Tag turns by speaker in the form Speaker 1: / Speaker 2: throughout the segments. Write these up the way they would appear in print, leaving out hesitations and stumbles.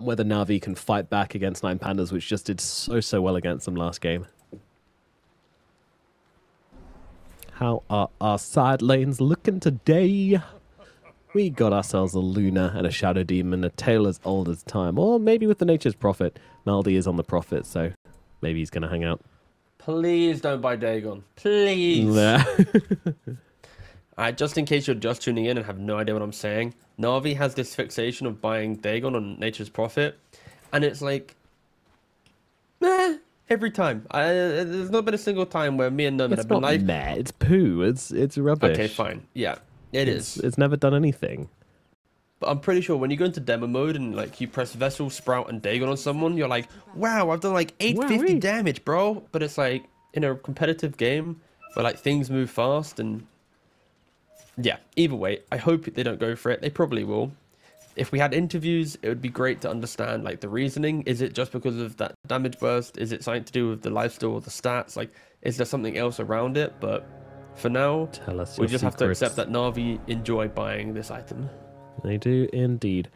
Speaker 1: and whether Na'Vi can fight back against 9 Pandas, which just did so well against them last game. How are our side lanes looking today? We got ourselves a Luna and a Shadow Demon, a tale as old as time. Or maybe with the Nature's Prophet. Maldi is on the Prophet, so maybe he's going to hang out.
Speaker 2: Please don't buy Dagon. Please.
Speaker 1: Yeah.
Speaker 2: Just in case you're just tuning in and have no idea what I'm saying, Na'Vi has this fixation of buying Dagon on Nature's Prophet. And it's like, meh, every time. There's not been a single time where me and Nerman have been like...
Speaker 1: meh, it's poo. It's rubbish.
Speaker 2: Okay, fine. Yeah, it's
Speaker 1: never done anything.
Speaker 2: But I'm pretty sure when you go into demo mode and like you press Vessel, Sprout, and Dagon on someone, you're like, wow, I've done like 850 damage, bro. But it's like in a competitive game where like things move fast and yeah, either way, I hope they don't go for it. They probably will. If we had interviews, it would be great to understand like the reasoning. Is it just because of that damage burst? Is it something to do with the lifesteal or the stats? Like, is there something else around it? But for now, we just have to accept that Na'Vi enjoy buying this item.
Speaker 1: They do indeed.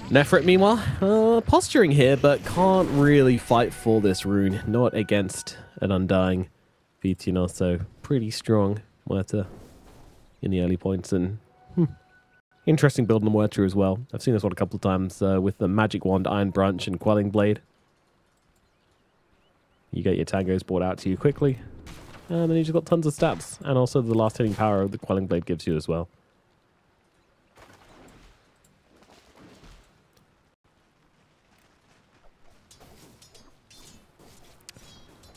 Speaker 1: Nefrit, meanwhile, posturing here, but can't really fight for this rune. Not against an Undying VTN, so pretty strong Muerta in the early points. And interesting build on the Muerta as well. I've seen this one a couple of times with the Magic Wand, Iron Branch, and Quelling Blade. You get your tangos brought out to you quickly. And then you just got tons of stats. And also the last hitting power the Quelling Blade gives you as well.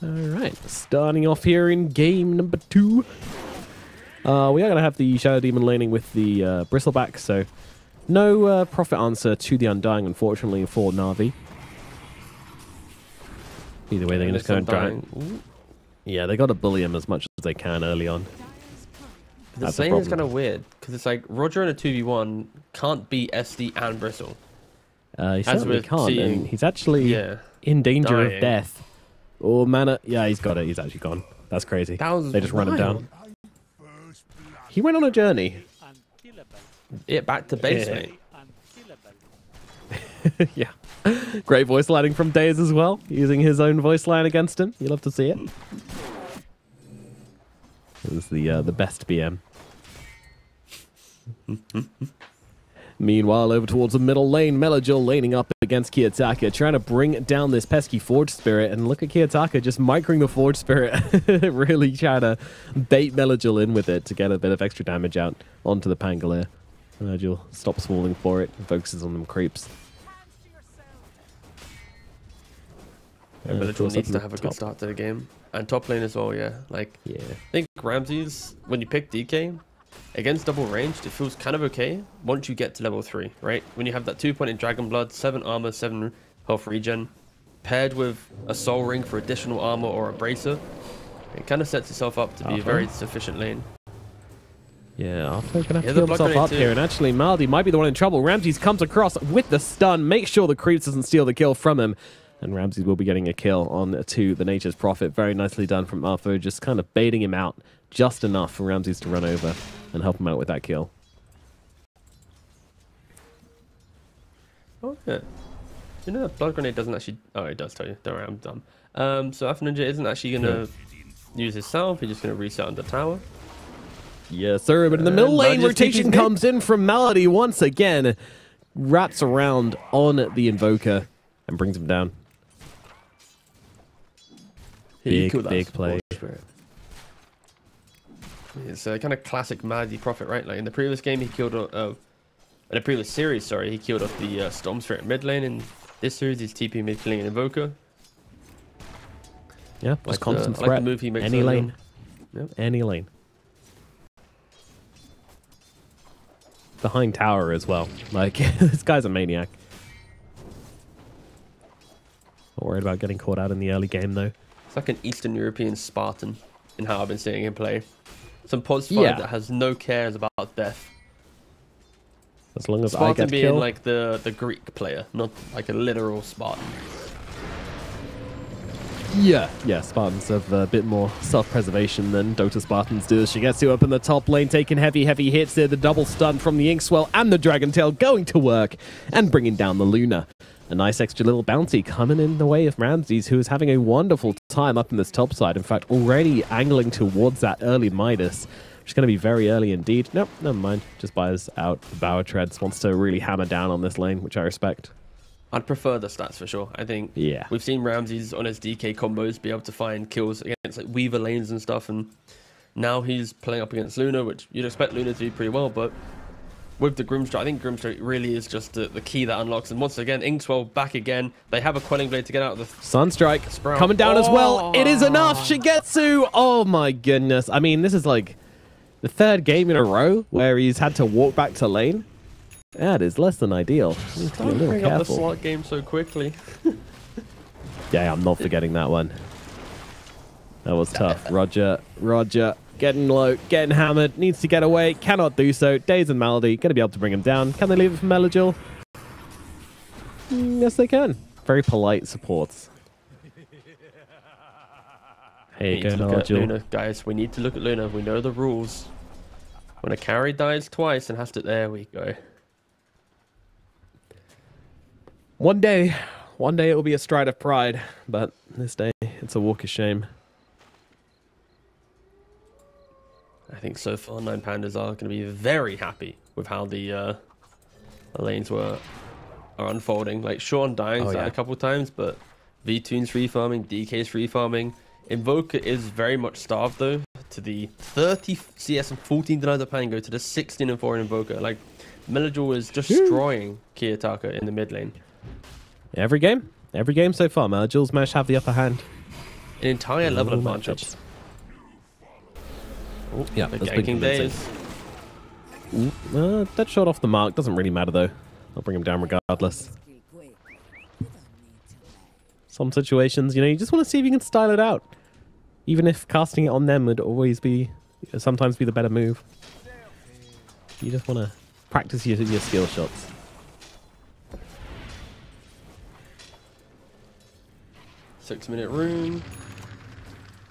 Speaker 1: Alright, starting off here in game number 2. We are going to have the Shadow Demon laning with the Bristleback, so no profit answer to the Undying, unfortunately, for Na'Vi. Either way, they're going to just go and try. Yeah, they got to bully him as much as they can early on.
Speaker 2: The lane is kind of weird, because it's like Roger in a 2v1 can't beat SD and Bristle.
Speaker 1: He certainly can't, and he's actually in danger of death. Oh, mana. Yeah, he's got it. He's actually gone. That's crazy. They just run him down. He went on a journey.
Speaker 2: Yeah, back to base, mate.
Speaker 1: Yeah. Great voice lining from Daze as well. Using his own voice line against him. You love to see it. It was the best BM. Meanwhile, over towards the middle lane, Melagil laning up against Kiyotaka, trying to bring down this pesky Forge Spirit. And look at Kiyotaka just microing the Forge Spirit, really trying to bait Melagil in with it to get a bit of extra damage out onto the Pangolier. Melagil stops falling for it and focuses on them creeps.
Speaker 2: Yeah, Melagil needs to have a good start to the game. And top lane as well, yeah. Like, I think Ramses, when you pick DK, against double ranged, it feels kind of okay once you get to level 3, right? When you have that 2-point in Dragon Blood, 7 armor, 7 health regen, paired with a soul ring for additional armor or a bracer, it kind of sets itself up to be a very sufficient lane.
Speaker 1: Yeah, Arthur gonna have to heal himself up here, and actually Maldi might be the one in trouble. Ramses comes across with the stun, make sure the creeps doesn't steal the kill from him, and Ramses will be getting a kill on to the Nature's Prophet. Very nicely done from Arthur, just kind of baiting him out just enough for Ramses to run over and help him out with that kill.
Speaker 2: Oh, yeah. You know that Blood Grenade doesn't actually... Oh, it does tell you. Don't worry, I'm dumb. So Alpha Ninja isn't actually going to use his self. He's just going to reset on the tower.
Speaker 1: Yes, sir. But in the middle lane, rotation comes in from Malady once again. Wraps around on the Invoker and brings him down. Big play.
Speaker 2: It's a kind of classic Malady Prophet, right? Like in the previous game, he killed... in the previous series, sorry, he killed off the Storm Spirit mid lane. In this series, he's TP mid killing an Invoker.
Speaker 1: Yeah, just constant threat.
Speaker 2: Like the move he makes
Speaker 1: any lane. Yep. Any lane. Behind tower as well. Like, this guy's a maniac. Not worried about getting caught out in the early game, though.
Speaker 2: It's like an Eastern European Spartan in how I've been seeing him play. Some pods fight that has no cares about death.
Speaker 1: As long as
Speaker 2: Spartan
Speaker 1: I get
Speaker 2: being
Speaker 1: killed.
Speaker 2: like the Greek player, not like a literal Spartan.
Speaker 1: Yeah, Spartans have a bit more self-preservation than Dota Spartans do. She gets you up in the top lane, taking heavy hits there. The double stun from the Inkswell and the Dragon Tail going to work and bringing down the Luna. A nice extra little bounty coming in the way of Ramses, who is having a wonderful time up in this top side. In fact, already angling towards that early Midas, which is going to be very early indeed. Nope, never mind. Just buys out the Bower Treads. Wants to really hammer down on this lane, which I respect.
Speaker 2: I'd prefer the stats for sure. I think we've seen Ramses on his DK combos be able to find kills against like Weaver lanes and stuff, and now he's playing up against Luna, which you'd expect Luna to do pretty well, but with the Grimstrike, I think Grimstrike really is just the key that unlocks. And once again, Inkswell back again. They have a Quelling Blade to get out of the
Speaker 1: Sunstrike sprout. Coming down as well. It is enough. Shigetsu. Oh my goodness. I mean, this is like the third game in a row where he's had to walk back to lane. That is less than ideal.
Speaker 2: Don't bring up the slot game so quickly.
Speaker 1: Yeah, I'm not forgetting that one. That was tough. Roger. Getting low, getting hammered, needs to get away, cannot do so. Daze and Malady, going to be able to bring him down. Can they leave it for Melagil? Yes, they can. Very polite supports. Hey, go Melagil.
Speaker 2: Guys, we need to look at Luna. We know the rules. When a carry dies twice and has to... There we go.
Speaker 1: One day it will be a stride of pride, but this day, it's a walk of shame.
Speaker 2: I think so far 9 Pandas are going to be very happy with how the lanes are unfolding. Like Sean dying a couple times, but V-Tune's free farming, DK's free farming. Invoker is very much starved though to the 30 CS and 14 denies of Pango to the 16 and 4 in Invoker. Like Melagil is destroying Kiyotaka in the mid lane.
Speaker 1: Every game so far, Melagil's managed to have the upper hand.
Speaker 2: An entire level advantage.
Speaker 1: Oh, yeah,
Speaker 2: that's ganking Daze.
Speaker 1: That shot off the mark doesn't really matter though. I'll bring him down regardless. Some situations, you know, you just want to see if you can style it out. Even if casting it on them would always be, sometimes be the better move. You just want to practice your skill shots.
Speaker 2: Six-minute rune.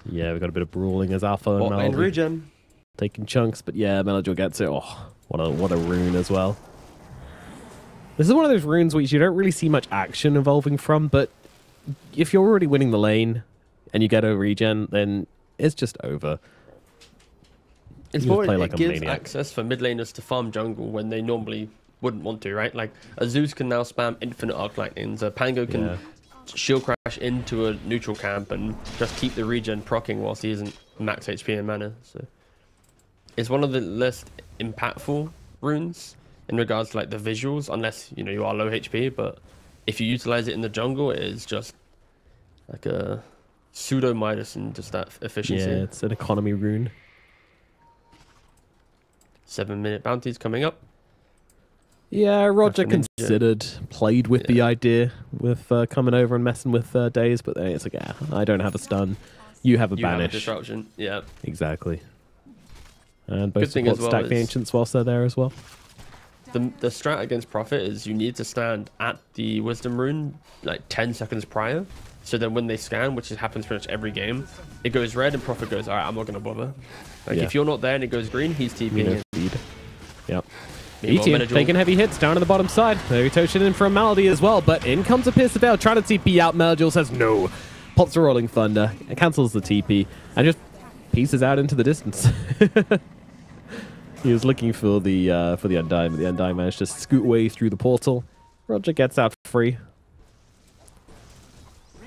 Speaker 1: Yeah, we've got a bit of brawling as Alpha and
Speaker 2: Melody regen.
Speaker 1: Taking chunks, but yeah, Melagil gets it. Oh, what a rune as well. This is one of those runes which you don't really see much action evolving from, but if you're already winning the lane and you get a regen, then it's just over.
Speaker 2: It's more it gives access for mid laners to farm jungle when they normally wouldn't want to, right? Like a Zeus can now spam infinite arc lightnings, a Pango can shield crash into a neutral camp and just keep the regen proccing whilst he isn't max HP and mana. So it's one of the less impactful runes in regards to like the visuals, unless you are low HP. But if you utilize it in the jungle, it is just like a pseudo Midas and just that efficiency.
Speaker 1: Yeah, it's an economy rune.
Speaker 2: 7-minute bounties coming up.
Speaker 1: Yeah, Roger considered, played with the idea with coming over and messing with Daze, but then it's like, I don't have a stun. You have a banish.
Speaker 2: Have a disruption, yeah.
Speaker 1: Exactly. And both support stack the Ancients whilst they're there as well.
Speaker 2: The strat against Prophet is you need to stand at the Wisdom Rune like 10 seconds prior. So then when they scan, which happens pretty much every game, it goes red and Prophet goes, alright, I'm not going to bother. Like if you're not there and it goes green, he's TPing in.
Speaker 1: Yep. E-Team taking heavy hits down on the bottom side. Maybe Toshin in for a Malady as well, but in comes a Pierce of Veil trying to TP out. Melagil says no. Pops a Rolling Thunder, and cancels the TP, and just pieces out into the distance. He was looking for the Undying, but the Undying managed to scoot away through the portal. Roger gets out free.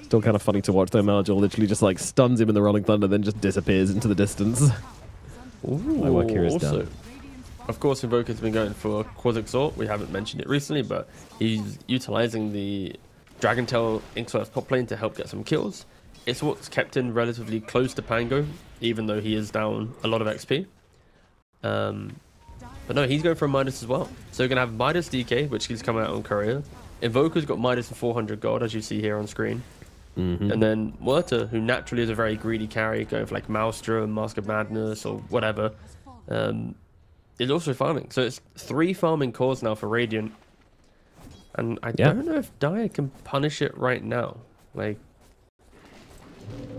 Speaker 1: Still kind of funny to watch though. Melagil literally just like stuns him in the Rolling Thunder, then just disappears into the distance.
Speaker 2: Ooh, my work here is done. Of course, Invoker's been going for Quas Exalt. We haven't mentioned it recently, but he's utilizing the Dragon Tail Inkswell's top lane to help get some kills. It's what's kept him relatively close to Pango, even though he is down a lot of XP. But no, he's going for a Midas as well. So we're going to have Midas DK, which he's coming out on courier. Invoker's got Midas and 400 gold, as you see here on screen. And then Muerta, who naturally is a very greedy carry, going for like Maelstrom, Mask of Madness, or whatever. Is also farming. So it's 3 farming cores now for Radiant. And I don't know if Dire can punish it right now. Like,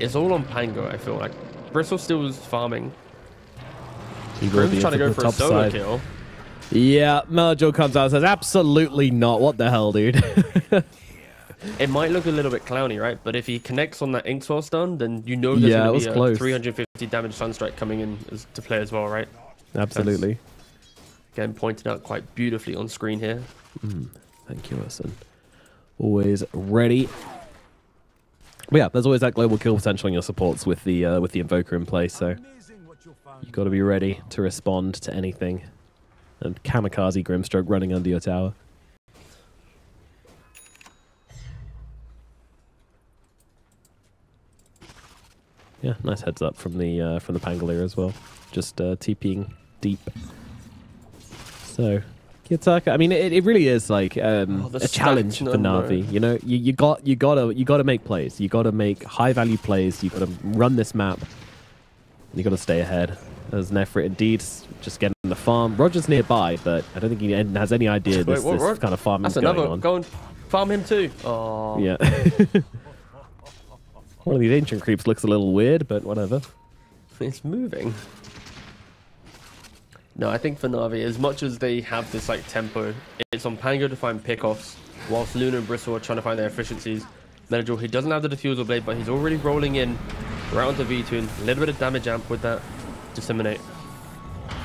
Speaker 2: it's all on Pango, I feel like. Bristle still is farming. He's trying to go for a solo kill.
Speaker 1: Yeah, Melagil comes out and says, absolutely not. What the hell, dude?
Speaker 2: It might look a little bit clowny, right? But if he connects on that Inkswell stun, then you know there's going to be a 350 damage Sunstrike coming in to play as well, right?
Speaker 1: Absolutely.
Speaker 2: That's, again, pointed out quite beautifully on screen here.
Speaker 1: Thank you, Wilson. Always ready. But yeah, there's always that global kill potential in your supports with the Invoker in place, so you got to be ready to respond to anything. And Kamikaze Grimstroke running under your tower. Yeah, nice heads up from the Pangolier as well. Just TPing deep. So, Kiyotaka, I mean, it really is like a challenge for Na'Vi. You know, you gotta make plays. You gotta make high value plays. You gotta run this map. You gotta stay ahead. As Nefrit indeed just getting the farm. Roger's nearby, but I don't think he has any idea this kind of farming is going on.
Speaker 2: Go and farm him too. Oh.
Speaker 1: Yeah. One of these ancient creeps looks a little weird, but whatever.
Speaker 2: It's moving. No, I think for Na'Vi, as much as they have this like tempo, it's on Pango to find pickoffs, whilst Luna and Bristle are trying to find their efficiencies. Metajor, he doesn't have the diffusal blade, but he's already rolling in right onto V-Tune. A little bit of damage amp with that. Disseminate.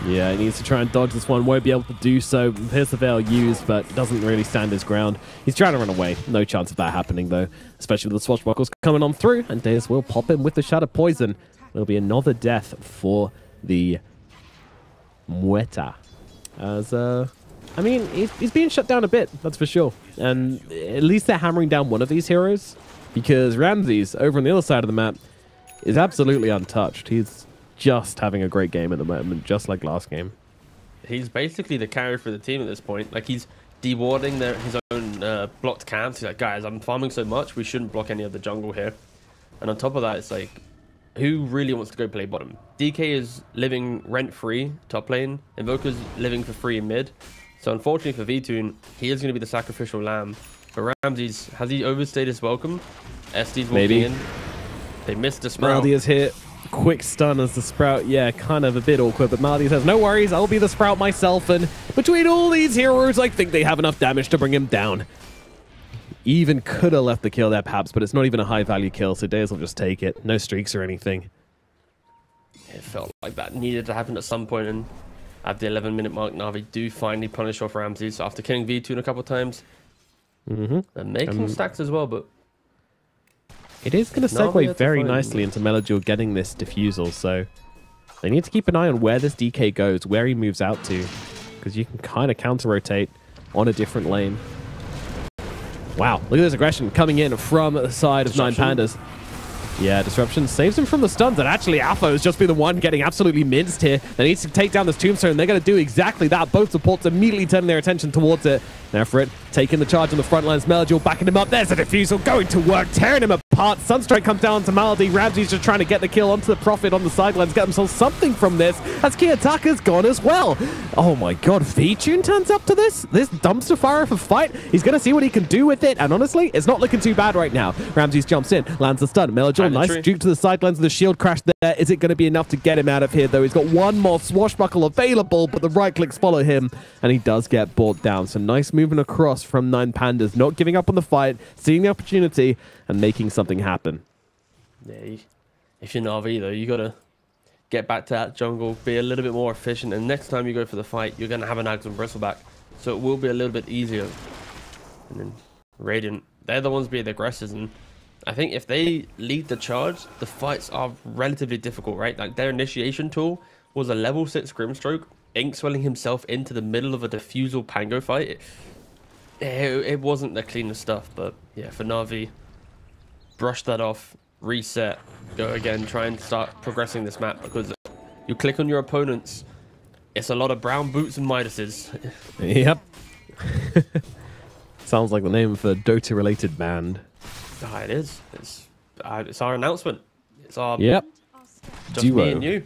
Speaker 1: Yeah, he needs to try and dodge this one. Won't be able to do so. Pierce the Veil used, but doesn't really stand his ground. He's trying to run away. No chance of that happening, though. Especially with the swashbuckles coming on through. And Deus will pop him with the Shatter Poison. There'll be another death for the Mueta. As, I mean, he's being shut down a bit, that's for sure. And at least they're hammering down one of these heroes. Because Ramses, over on the other side of the map, is absolutely untouched. He's just having a great game at the moment, just like last game.
Speaker 2: He's basically the carry for the team at this point. Like, he's dewarding his own blocked camps. He's like, guys, I'm farming so much, we shouldn't block any of the jungle here. And on top of that, it's like, who really wants to go play bottom? DK is living rent-free top lane. Invoker's living for free in mid. So unfortunately for V-Tune, he is going to be the sacrificial lamb. But Ramses, has he overstayed his welcome? SD's walking in. They missed the Sprout.
Speaker 1: Maldi is hit. Quick stun as the Sprout. Yeah, kind of a bit awkward, but Maldi says, no worries, I'll be the Sprout myself. And between all these heroes, I think they have enough damage to bring him down. Even could have left the kill there, perhaps, but it's not even a high-value kill, so Deus will just take it. No streaks or anything.
Speaker 2: It felt like that needed to happen at some point, and at the 11-minute mark, Na'Vi do finally punish off Ramses after killing V-Tune a couple of times. They're making stacks as well, but
Speaker 1: it is going to segue very nicely into Metajor getting this diffusal, so they need to keep an eye on where this DK goes, where he moves out to, because you can kind of counter-rotate on a different lane. Wow, look at this aggression coming in from the side of Nine Pandas. Yeah, Disruption saves him from the stuns, and actually Alpha has just been the one getting absolutely minced here. They need to take down this Tombstone, and they're going to do exactly that. Both supports immediately turning their attention towards it. Nefrit taking the charge on the front lines. Metajor backing him up. There's a diffusal going to work, tearing him apart. Sunstrike comes down to Maldi. Ramsey's just trying to get the kill onto the Prophet on the sidelines, get themselves something from this, as Kiyotaka's gone as well. Oh my god, V-Tune turns up to this dumpster fire of a fight. He's going to see what he can do with it, and honestly, it's not looking too bad right now. Ramses jumps in, lands the stun. Metajor, nice juke to the sidelines of the shield crash there. Is it going to be enough to get him out of here, though? He's got one more swashbuckle available, but the right clicks follow him, and he does get brought down. So nice movement across from Nine Pandas, not giving up on the fight, seeing the opportunity, and making something happen.
Speaker 2: Yeah, if you're Na'Vi, though, you got to get back to that jungle, be a little bit more efficient, and next time you go for the fight, you're going to have an Ags and Bristleback, so it will be a little bit easier. And then Radiant, they're the ones being the aggressors, and I think if they lead the charge, the fights are relatively difficult, right? Like, their initiation tool was a level 6 Grimstroke, Inkswelling himself into the middle of a diffusal Pango fight. It wasn't the cleanest stuff, but yeah, for Na'Vi, brush that off, reset, go again, try and start progressing this map, because you click on your opponents, it's a lot of brown boots and Midases.
Speaker 1: Yep. Sounds like the name of a Dota-related band.
Speaker 2: It is. It's our announcement. It's our
Speaker 1: just duo.
Speaker 2: Me and you.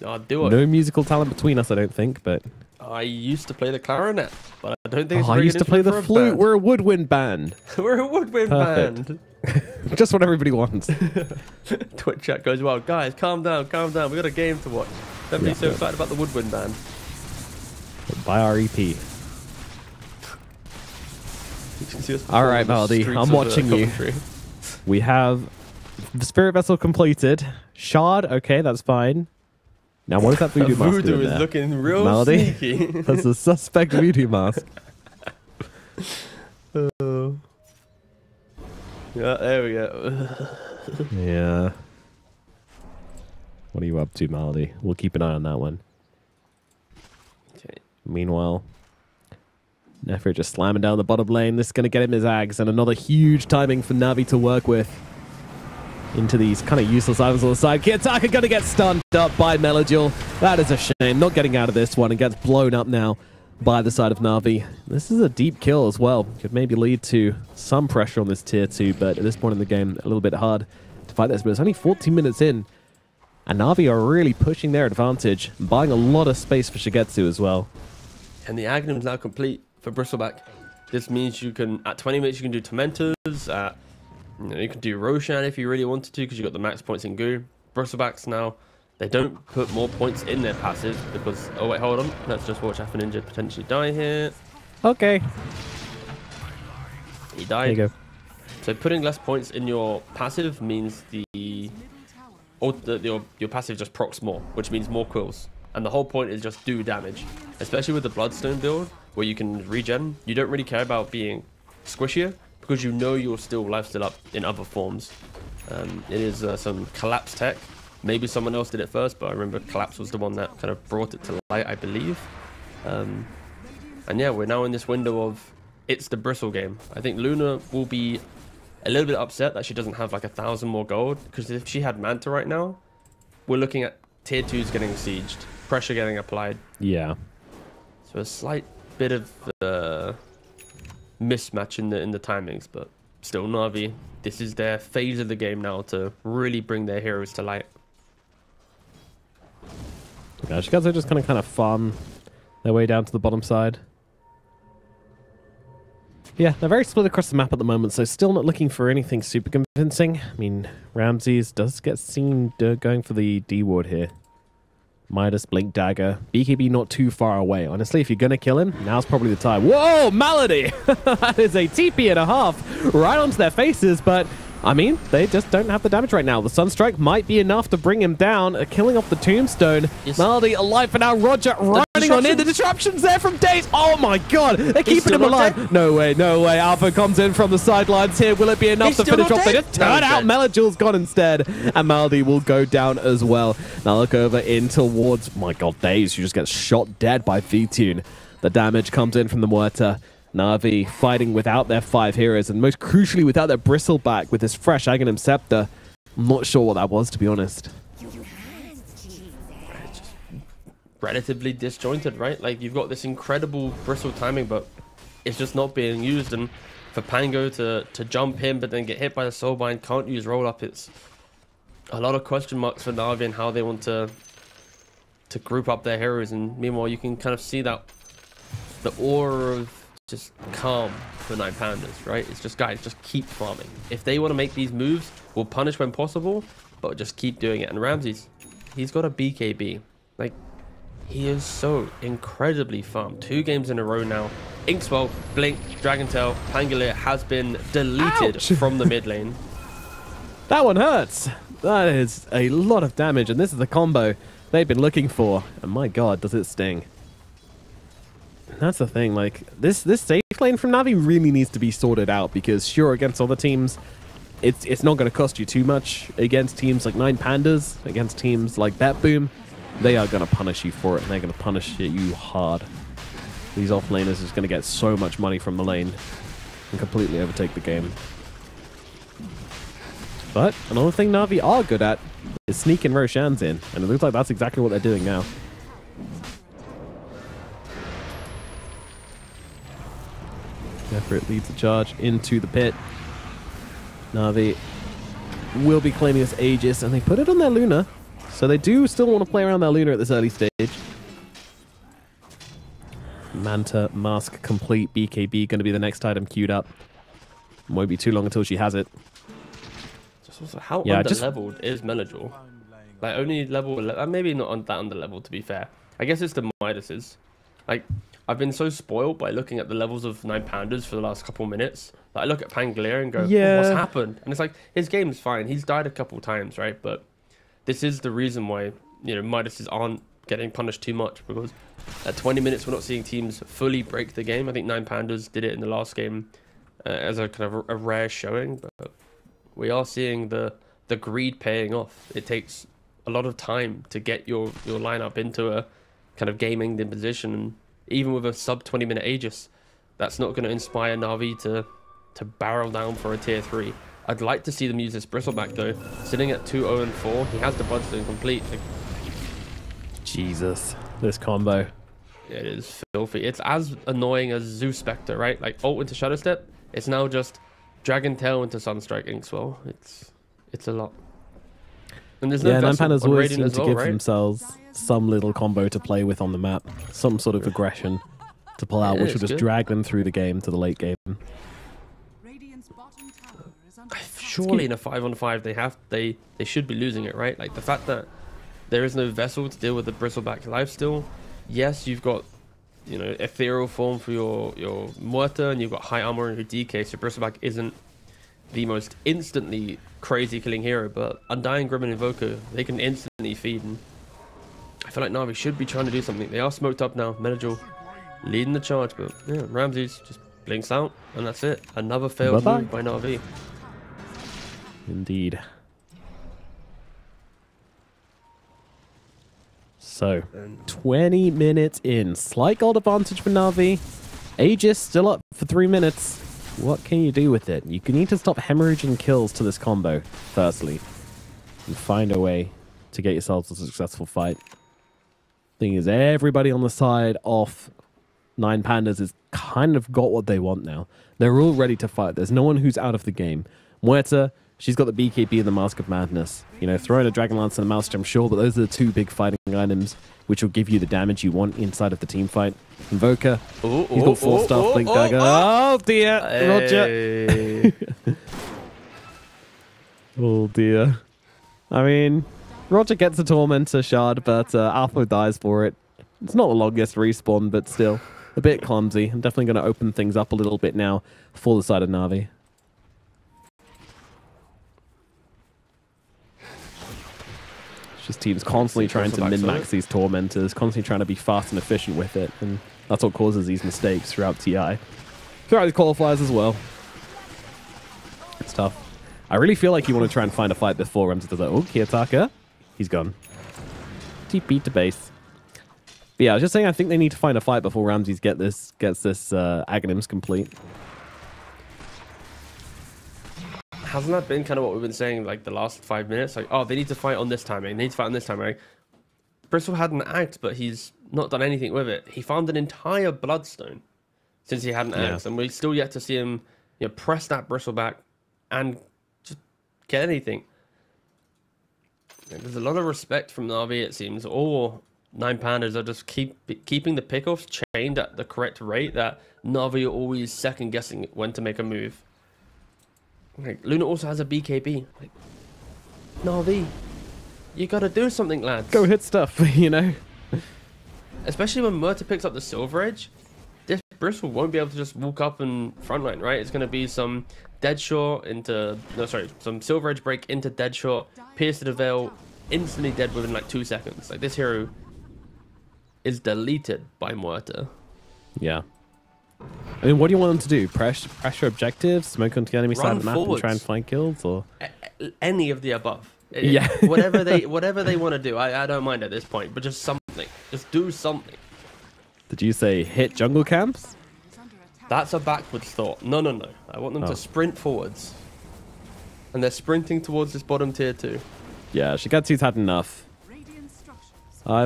Speaker 2: Our duo.
Speaker 1: No musical talent between us, I don't think, but
Speaker 2: I used to play the clarinet, but I don't think it's
Speaker 1: I used to play the flute. We're a woodwind band.
Speaker 2: We're a woodwind band.
Speaker 1: Just what everybody wants.
Speaker 2: Twitch chat goes wild. Guys, calm down, calm down. We got a game to watch. Don't be so excited about the woodwind band.
Speaker 1: Buy our EP. All right, Maldi, I'm watching you. We have the Spirit Vessel completed. Shard, okay, that's fine. Now, what is that voodoo mask
Speaker 2: Voodoo
Speaker 1: doing
Speaker 2: is
Speaker 1: there?
Speaker 2: looking real
Speaker 1: Maldi?
Speaker 2: sneaky.
Speaker 1: That's a suspect voodoo mask.
Speaker 2: Yeah, there we go.
Speaker 1: Yeah. What are you up to, Maldi? We'll keep an eye on that one.
Speaker 2: Okay.
Speaker 1: Meanwhile, Nefrit just slamming down the bottom lane. This is going to get him his Ags, and another huge timing for Navi to work with. Into these kind of useless items on the side. Kiyotaka going to get stunned up by Melodule. That is a shame. Not getting out of this one and gets blown up now by the side of Navi. This is a deep kill as well. Could maybe lead to some pressure on this tier 2, but at this point in the game, a little bit hard to fight this. But it's only 14 minutes in, and Navi are really pushing their advantage, buying a lot of space for Shigetsu as well.
Speaker 2: And the Aghanim is now complete for Bristleback. This means you can, at 20 minutes, you can do Tormentors. You can do Roshan if you really wanted to, because you got the max points in Goo. Bristlebacks now, they don't put more points in their passive because... Oh, wait, hold on. Let's just watch Alpha Ninja potentially die here.
Speaker 1: Okay.
Speaker 2: He died.
Speaker 1: There you go.
Speaker 2: So putting less points in your passive means your passive just procs more, which means more quills. And the whole point is just do damage. Especially with the Bloodstone build, where you can regen. You don't really care about being squishier, because you know you're still lifesteal up in other forms. It is some Collapse tech. Maybe someone else did it first, but I remember Collapse was the one that kind of brought it to light, I believe. And yeah, we're now in this window of it's the Bristle game. I think Luna will be a little bit upset that she doesn't have like 1,000 more gold, because if she had Manta right now, we're looking at tier 2s getting sieged, pressure getting applied.
Speaker 1: Yeah.
Speaker 2: So a slight bit of mismatch in the timings, but still Navi, this is their phase of the game now to really bring their heroes to light.
Speaker 1: Yeah, you guys are just kind of farm their way down to the bottom side. Yeah, they're very split across the map at the moment, so still not looking for anything super convincing. I mean, Ramses does get seen going for the D ward here. Midas, Blink Dagger. BKB not too far away. Honestly, if you're going to kill him, now's probably the time. Whoa, Malady! That is a TP and a half right onto their faces, but I mean, they just don't have the damage right now. The Sunstrike might be enough to bring him down, killing off the Tombstone. Yes. Malady alive for now. Roger running on in. The disruption's there from Daze. Oh my god, they're keeping him alive. Dead? No way, no way. Alpha comes in from the sidelines here. Will it be enough to finish off? They just turn out. Melodul's gone instead, and Malady will go down as well. Now look over in towards, my god, Daze, who just gets shot dead by V-Tune. The damage comes in from the Muerta. Navi fighting without their 5 heroes, and most crucially without their Bristleback with his fresh Aghanim Scepter. I'm not sure what that was, to be honest.
Speaker 2: Just relatively disjointed, right? Like, you've got this incredible Bristle timing, but it's just not being used. And for Pango to jump him but then get hit by the Soulbind, can't use roll up, it's a lot of question marks for Navi and how they want to group up their heroes. And meanwhile, you can kind of see that the aura of just calm for 9 Pandas, right? It's just, guys, just keep farming. If they want to make these moves, we'll punish when possible, but just keep doing it. And Ramses, he's got a BKB. Like, he is so incredibly farmed. 2 games in a row now. Inkswell, Blink, Dragontail, Pangolier has been deleted
Speaker 1: Ouch!
Speaker 2: From the mid lane.
Speaker 1: That one hurts. That is a lot of damage, and this is the combo they've been looking for. And my god, does it sting. That's the thing, like, this safe lane from Navi really needs to be sorted out, because sure, against other teams, it's not going to cost you too much. Against teams like 9 Pandas, against teams like Bet Boom, they are going to punish you for it, and they're going to punish you hard. These off-laners is going to get so much money from the lane and completely overtake the game. But another thing Navi are good at is sneaking Roshans in, and it looks like that's exactly what they're doing now. Effort leads the charge into the pit. Navi will be claiming this Aegis, and they put it on their Luna. So they do still want to play around their Luna at this early stage. Manta mask complete. BKB going to be the next item queued up. Won't be too long until she has it.
Speaker 2: Just also, how under-leveled is Melodule? Like, only level 11, maybe not on that under-level, to be fair. I guess it's the Midas's. Like, I've been so spoiled by looking at the levels of 9Pandas for the last couple of minutes that I look at Pangolier and go,
Speaker 1: Yeah.
Speaker 2: oh, what's happened? And it's like, his game's fine. He's died a couple times, right? But this is the reason why, you know, Midases aren't getting punished too much, because at 20 minutes, we're not seeing teams fully break the game. I think 9Pandas did it in the last game as a kind of a rare showing, but we are seeing the greed paying off. It takes a lot of time to get your lineup into a kind of gaming position, and even with a sub 20-minute Aegis, that's not going to inspire Na'Vi to barrel down for a tier 3. I'd like to see them use this Bristleback though. Sitting at 2-0-4, he has the Bloodstone complete. Like,
Speaker 1: Jesus, this combo.
Speaker 2: it is filthy. It's as annoying as Zeus Spectre, right? Like ult into Shadow Step. It's now just Dragon Tail into Sunstrike Inkswell. It's a lot. And there's no
Speaker 1: 9Pandas always seem
Speaker 2: as
Speaker 1: to
Speaker 2: well,
Speaker 1: give
Speaker 2: right?
Speaker 1: themselves some little combo to play with on the map, some sort of aggression to pull out,
Speaker 2: Yeah,
Speaker 1: which will
Speaker 2: it's
Speaker 1: just
Speaker 2: good.
Speaker 1: drag them through the game to the late game.
Speaker 2: Surely in a 5-on-5 they should be losing it, right? Like the fact that there is no vessel to deal with the Bristleback lifesteal. Yes, you've got, you know, ethereal form for your Muerta, and you've got high armor and your DK, so Bristleback isn't the most instantly crazy killing hero, but Undying, Grim, and Invoker, they can instantly feed, and I feel like Na'Vi should be trying to do something. They are smoked up now. Menador leading the charge, but yeah, Ramses just blinks out, and that's it. Another failed
Speaker 1: Bye-bye.
Speaker 2: move by Na'Vi.
Speaker 1: Indeed. So, 20 minutes in. Slight gold advantage for Na'Vi. Aegis still up for 3 minutes. What can you do with it? You need to stop hemorrhaging kills to this combo, firstly, and find a way to get yourselves a successful fight. Thing is, everybody on the side of 9Pandas has kind of got what they want now. They're all ready to fight. There's no one who's out of the game. Muerta, she's got the BKB and the Mask of Madness. You know, throwing a Dragon Lance and a Mouse Jump, sure, but those are the two big fighting items which will give you the damage you want inside of the team fight. Invoker, he's got 4-star Blink Dagger. Oh dear,
Speaker 2: Hey.
Speaker 1: Roger. Oh dear. I mean, Roger gets a Tormentor shard, but Alpha dies for it. It's not the longest respawn, but still a bit clumsy. I'm definitely going to open things up a little bit now for the side of Na'Vi. Just teams constantly trying to min-max these Tormentors, constantly trying to be fast and efficient with it, and that's what causes these mistakes throughout TI. Throughout these qualifiers as well. It's tough. I really feel like you want to try and find a fight before Ramsey does that. Oh, Kiyotaka. He's gone. TP to base. But yeah, I was just saying I think they need to find a fight before Ramses gets this Aghanims complete.
Speaker 2: Hasn't that been kind of what we've been saying like the last 5 minutes? Like, oh, they need to fight on this timing. They need to fight on this timing. Bristol had an axe, but he's not done anything with it. He found an entire Bloodstone since he had an axe, and we're still yet to see him, you know, press that Bristle back and just get anything. There's a lot of respect from Na'Vi, it seems. All 9Pandas are just keeping the pickoffs chained at the correct rate that Na'Vi are always second guessing when to make a move. Like, Luna also has a BKB. Like, Na'Vi, you gotta do something, lads.
Speaker 1: Go hit stuff, you know?
Speaker 2: Especially when Muerta picks up the Silver Edge, this Bristle won't be able to just walk up and frontline, right? It's gonna be some Deadshot into... No, sorry. Some Silver Edge break into Deadshot, pierce to the Veil, instantly dead within like 2 seconds. Like, this hero is deleted by Muerta.
Speaker 1: Yeah. I mean, what do you want them to do? Pressure objectives, smoke onto the enemy side of the map and try and find kills, or
Speaker 2: any of the above?
Speaker 1: Yeah.
Speaker 2: whatever they want to do, I don't mind at this point. But just something, just do something.
Speaker 1: Did you say hit jungle camps?
Speaker 2: That's a backwards thought. No. I want them to sprint forwards, and they're sprinting towards this bottom tier 2.
Speaker 1: Yeah, Shigatsu's had enough. I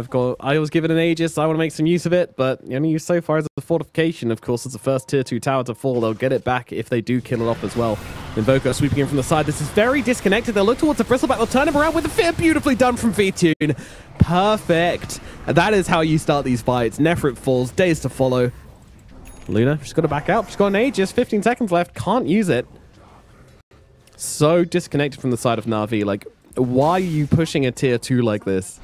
Speaker 1: was given an Aegis, I want to make some use of it, but the only use so far is the fortification. Of course, it's the first tier 2 tower to fall. They'll get it back if they do kill it off as well. Invoker sweeping in from the side. This is very disconnected. They'll look towards the Bristleback. They'll turn him around with a fear. Beautifully done from V-Tune. Perfect. And that is how you start these fights. Nefrit falls. Days to follow. Luna, she's got to back out. She's got an Aegis. 15 seconds left. Can't use it. So disconnected from the side of Na'Vi. Like, why are you pushing a tier 2 like this?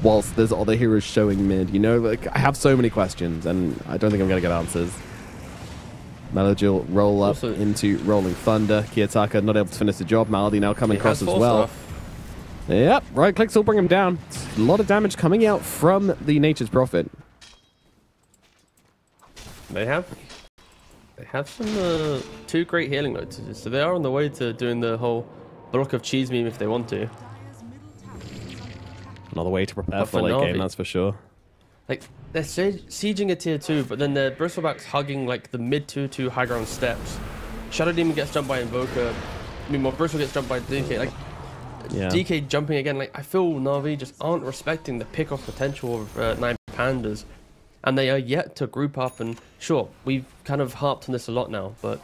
Speaker 1: whilst there's other heroes showing mid? You know, like, I have so many questions, and I don't think I'm going to get answers. Melody will roll up
Speaker 2: Also,
Speaker 1: into Rolling Thunder. Kiyotaka not able to finish the job. Malady now coming across as well. Yep, right clicks will bring him down. A lot of damage coming out from the Nature's Prophet.
Speaker 2: They have some 2 great healing notices, so they are on the way to doing the whole block of cheese meme if they want to.
Speaker 1: Another way to prepare for late game, that's for sure.
Speaker 2: Like, they're sieging a tier 2, but then their Bristlebacks hugging like the mid 2-2 high ground steps. Shadow Demon gets jumped by Invoker. Meanwhile, Bristle gets jumped by DK. Like, yeah. DK jumping again. Like, I feel Na'Vi just aren't respecting the pick-off potential of 9 Pandas. And they are yet to group up. And sure, we've kind of harped on this a lot now, but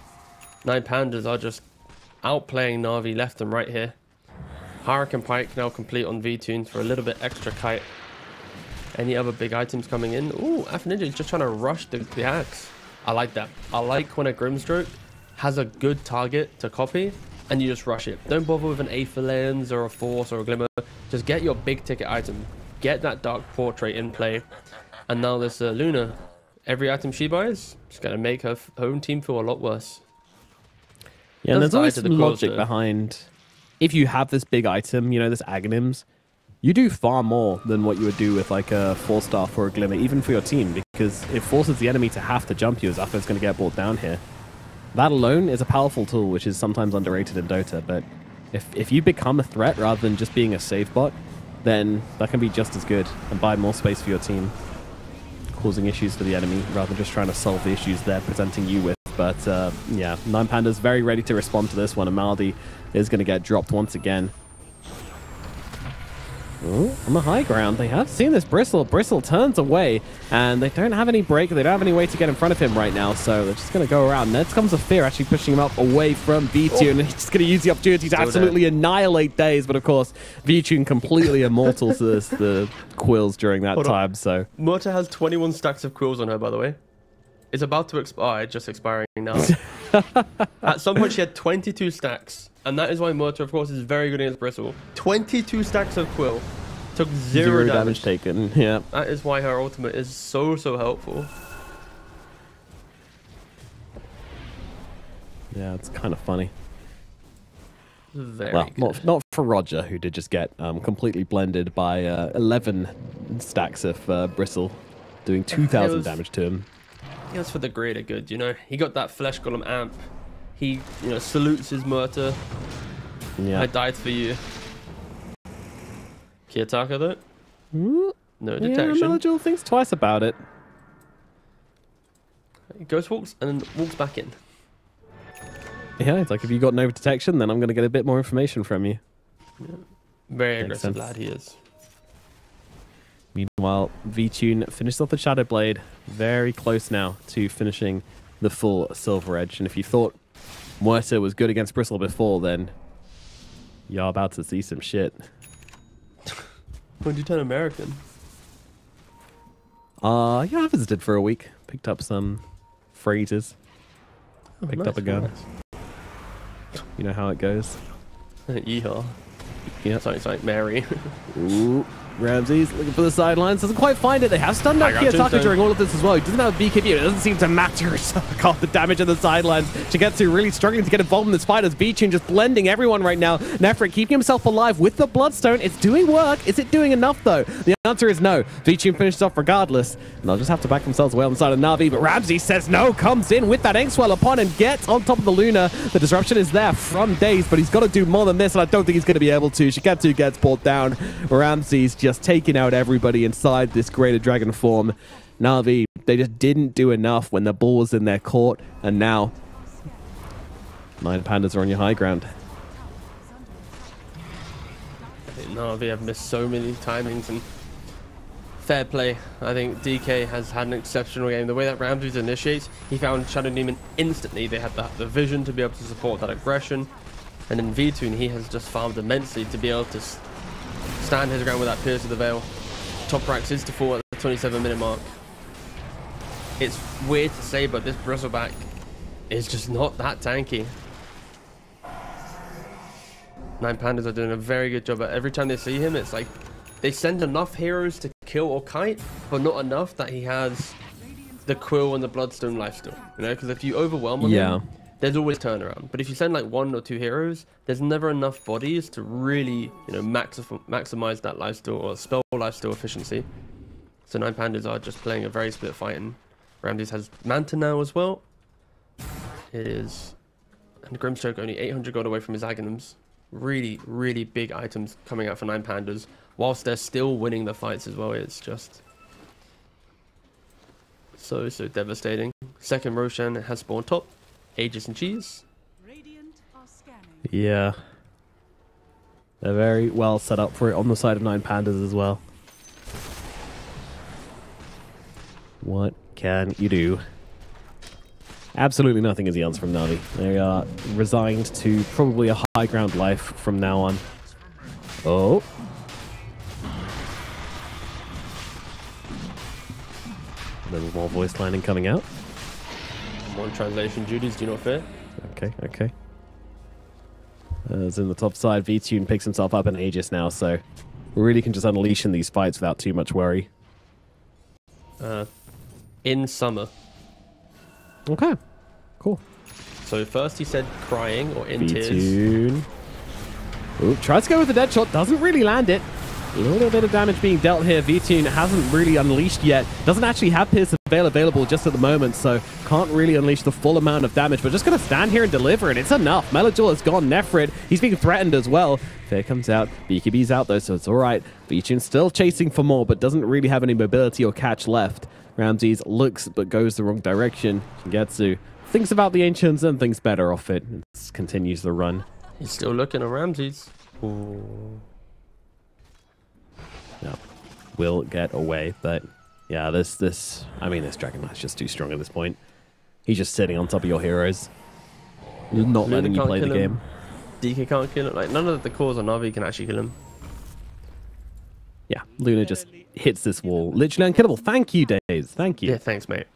Speaker 2: 9 Pandas are just outplaying Na'Vi left and right here. Hurricane Pike now complete on V-Tunes for a little bit extra kite. Any other big items coming in? Ooh, Alpha Ninja is just trying to rush the axe. I like that. I like when a Grimstroke has a good target to copy and you just rush it. Don't bother with an Aether Lens or a Force or a Glimmer. Just get your big ticket item. Get that Dark Portrait in play. And now this Luna, every item she buys is going to make her own team feel a lot worse.
Speaker 1: Yeah, and there's always some logic behind, if you have this big item, you know, this Aghanims, you do far more than what you would do with like a 4-star or a Glimmer, even for your team, because it forces the enemy to have to jump you as Zafir's going to get brought down here. That alone is a powerful tool, which is sometimes underrated in Dota, but if you become a threat rather than just being a save bot, then that can be just as good and buy more space for your team, causing issues for the enemy rather than just trying to solve the issues they're presenting you with. But yeah, 9 Pandas very ready to respond to this one, and Maldi is going to get dropped once again. Ooh, on the high ground, they have seen this Bristle. Bristle turns away, and they don't have any break. They don't have any way to get in front of him right now, so they're just going to go around. Next comes a Fear, actually pushing him up away from V-Tune, and he's just going to use the opportunity to absolutely annihilate Daze. But of course, V-Tune completely immortal to the quills during that time. So
Speaker 2: Murta has 21 stacks of quills on her, by the way. It's about to expire, just expiring now. At some point, she had 22 stacks. And that is why Murta, of course, is very good against Bristle. 22 stacks of Quill. Took zero damage
Speaker 1: taken. Yeah.
Speaker 2: That is why her ultimate is so helpful.
Speaker 1: Yeah, it's kind of funny.
Speaker 2: Very
Speaker 1: well,
Speaker 2: good.
Speaker 1: Not for Roger, who did just get completely blended by 11 stacks of Bristle, doing 2,000 damage to him.
Speaker 2: It was for the greater good, you know. He got that Flesh Golem amp. He, you know, salutes his Murta. Yeah. I died for you. Kiyotaka, though? No detection.
Speaker 1: Yeah, Melody thinks twice about it.
Speaker 2: Ghost walks and then walks back in.
Speaker 1: Yeah, it's like, if you got no detection, then I'm going to get a bit more information from you.
Speaker 2: Yeah. Very aggressive lad he is.
Speaker 1: Meanwhile, V-Tune finishes off the Shadow Blade. Very close now to finishing the full Silver Edge. And if you thought Murta was good against Bristle before, then you're about to see some shit.
Speaker 2: When did you turn American?
Speaker 1: Yeah, I visited for a week. Picked up some phrases. Picked up a gun. Nice. You know how it goes.
Speaker 2: Yeehaw.
Speaker 1: Yeah.
Speaker 2: Sorry, Mary.
Speaker 1: Ooh. Ramsey's looking for the sidelines, doesn't quite find it. They have stunned out Kiyotaka during all of this as well. He doesn't have BKB, it doesn't seem to matter. Got the damage on the sidelines. Shigetsu really struggling to get involved in this fight as V-Tune just blending everyone right now. Nefrit keeping himself alive with the Bloodstone. It's doing work. Is it doing enough though? The answer is no. V-Tune finishes off regardless, and they'll just have to back themselves away on the side of Na'Vi, but Ramsey says no, comes in with that Inkswell upon and gets on top of the Luna. The disruption is there from Daze, but he's got to do more than this, and I don't think he's going to be able to. Shigetsu gets pulled down. Ramsey's just taking out everybody inside this greater dragon form. Na'Vi, they just didn't do enough when the ball was in their court, and now 9 Pandas are on your high ground.
Speaker 2: I think Na'Vi have missed so many timings, and fair play. I think DK has had an exceptional game. The way that Ramsey initiates, he found Shadow Demon instantly. They had the vision to be able to support that aggression, and in V-Tune, he has just farmed immensely to be able to stand his ground with that Pierce of the Veil. Top ranks is to fall at the 27-minute mark. It's weird to say, but this Bristleback is just not that tanky. 9 Pandas are doing a very good job. Every time they see him, it's like they send enough heroes to kill or kite, but not enough that he has the Quill and the Bloodstone lifesteal. You know, because if you overwhelm him, there's always turnaround. But if you send like 1 or 2 heroes, there's never enough bodies to really, you know, maximize that lifesteal or spell lifesteal efficiency. So 9 Pandas are just playing a very split fight, and Ramses has Manta now as well. It is, and Grimstroke only 800 gold away from his Aghanims. Really, really big items coming out for 9 Pandas, whilst they're still winning the fights as well. It's just so devastating. Second Roshan has spawned top. Aegis and Cheese.
Speaker 1: Yeah. They're very well set up for it on the side of 9 Pandas as well. What can you do? Absolutely nothing is the answer from Na'Vi. They are resigned to probably a high ground life from now on. Oh. There's more voice lining coming out.
Speaker 2: One translation duties do not fit.
Speaker 1: Okay, okay. As in the top side, V-Tune picks himself up in Aegis now, so really can just unleash in these fights without too much worry.
Speaker 2: In summer.
Speaker 1: Okay, cool.
Speaker 2: So first he said crying or in tears.
Speaker 1: V-Tune. Ooh, tries to go with the dead shot, doesn't really land it. A little bit of damage being dealt here. V-Tune hasn't really unleashed yet. Doesn't actually have Pierce available just at the moment, so can't really unleash the full amount of damage, but just going to stand here and deliver it. It's enough. Melajul has gone. Nefrit, he's being threatened as well. Fair comes out. BKB's out though, so it's all right. V-Tune still chasing for more, but doesn't really have any mobility or catch left. Ramses looks, but goes the wrong direction. Shigetsu thinks about the Ancients and thinks better off it. And continues the run.
Speaker 2: He's still looking at Ramses. Ooh.
Speaker 1: No, will get away, but yeah, this Dragon Knight's just too strong at this point. He's just sitting on top of your heroes, not letting you play the game.
Speaker 2: DK can't kill him. Like, none of the cores on Na'Vi can actually kill him.
Speaker 1: Yeah, Luna just hits this wall. Literally unkillable. Thank you, Days. Thank you.
Speaker 2: Yeah, thanks, mate.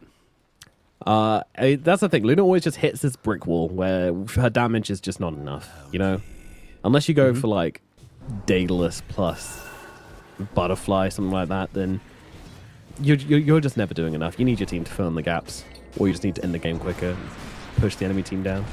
Speaker 1: That's the thing. Luna always just hits this brick wall where her damage is just not enough, you know? Unless you go for, like, Daedalus plus Butterfly, something like that, then you're just never doing enough. You need your team to fill in the gaps, or you just need to end the game quicker and push the enemy team down.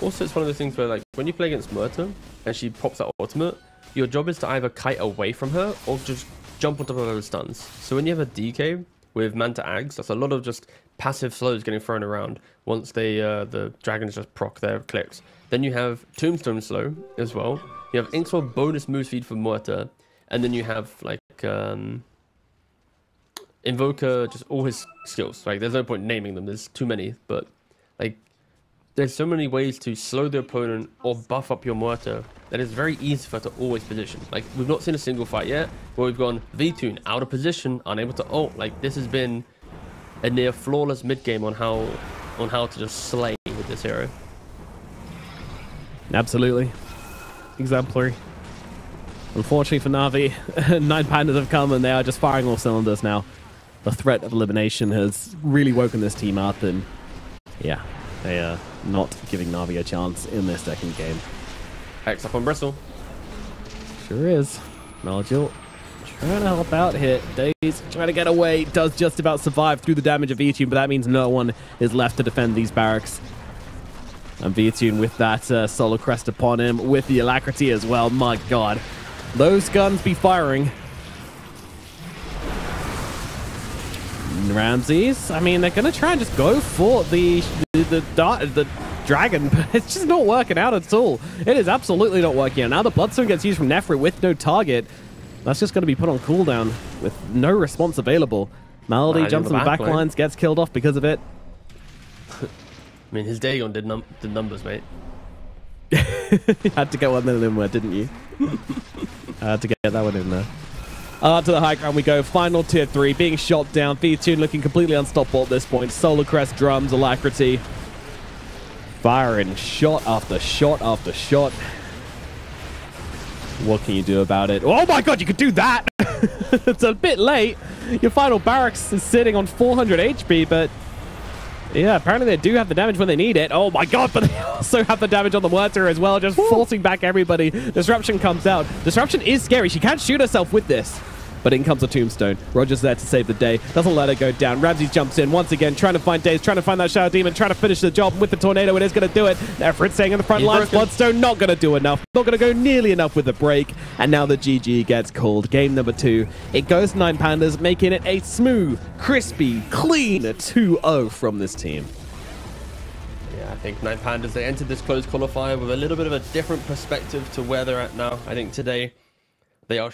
Speaker 2: Also, it's one of those things where, like, when you play against Murta and she pops that ultimate, your job is to either kite away from her or just jump on top of her with stuns. So when you have a DK with Manta Ags, that's a lot of just passive slows getting thrown around once they the dragons just proc their clicks. Then you have Tombstone slow as well. You have Inkswell bonus move speed for Murta, and then you have like Invoker, just all his skills. Like, there's no point naming them, there's too many, but like there's so many ways to slow the opponent or buff up your Murta that it's very easy for her to always position. Like, we've not seen a single fight yet where we've gone V-Tune out of position, unable to ult. Like, this has been a near flawless mid game on how to just slay with this hero.
Speaker 1: Absolutely. Exemplary. Unfortunately for Na'Vi, 9 Pandas have come and they are just firing all cylinders now. The threat of elimination has really woken this team up, and yeah, they are not giving Na'Vi a chance in their second game.
Speaker 2: Hex up on Bristle.
Speaker 1: Sure is. Melajul trying to help out here. Daze trying to get away. Does just about survive through the damage of V-Tune, but that means no one is left to defend these barracks. And V-Tune with that Solar Crest upon him, with the alacrity as well. My god. Those guns be firing. Ramses, I mean, they're going to try and just go for the dragon, but it's just not working out at all. It is absolutely not working out. Now the Bloodstone gets used from Nefrit with no target. That's just going to be put on cooldown with no response available. Malady jumps on the back lines, gets killed off because of it.
Speaker 2: I mean, his Dagon did numbers, mate.
Speaker 1: You had to get one of them, didn't you? Had to get that one in there. To the high ground we go. Final tier 3 being shot down. V-Tune looking completely unstoppable at this point. Solar Crest, drums, alacrity. Firing shot after shot after shot. What can you do about it? Oh my god, you could do that! It's a bit late. Your final barracks is sitting on 400 HP, but Yeah, apparently they do have the damage when they need it. Oh my god, but they also have the damage on the Muerta as well, just forcing back everybody. Disruption comes out. Disruption is scary. She can shoot herself with this. But in comes a tombstone. Roger's there to save the day. Doesn't let her go down. Ramsey jumps in once again, trying to find Daze, trying to find that Shadow Demon, trying to finish the job with the tornado. It is going to do it. Everett staying in the front lines. Bloodstone not going to do enough. Not going to go nearly enough with the break. And now the GG gets called. Game number 2. It goes 9 Pandas, making it a smooth, crispy, clean 2-0 from this team.
Speaker 2: Yeah, I think 9 Pandas, they entered this closed qualifier with a little bit of a different perspective to where they're at now. I think today they are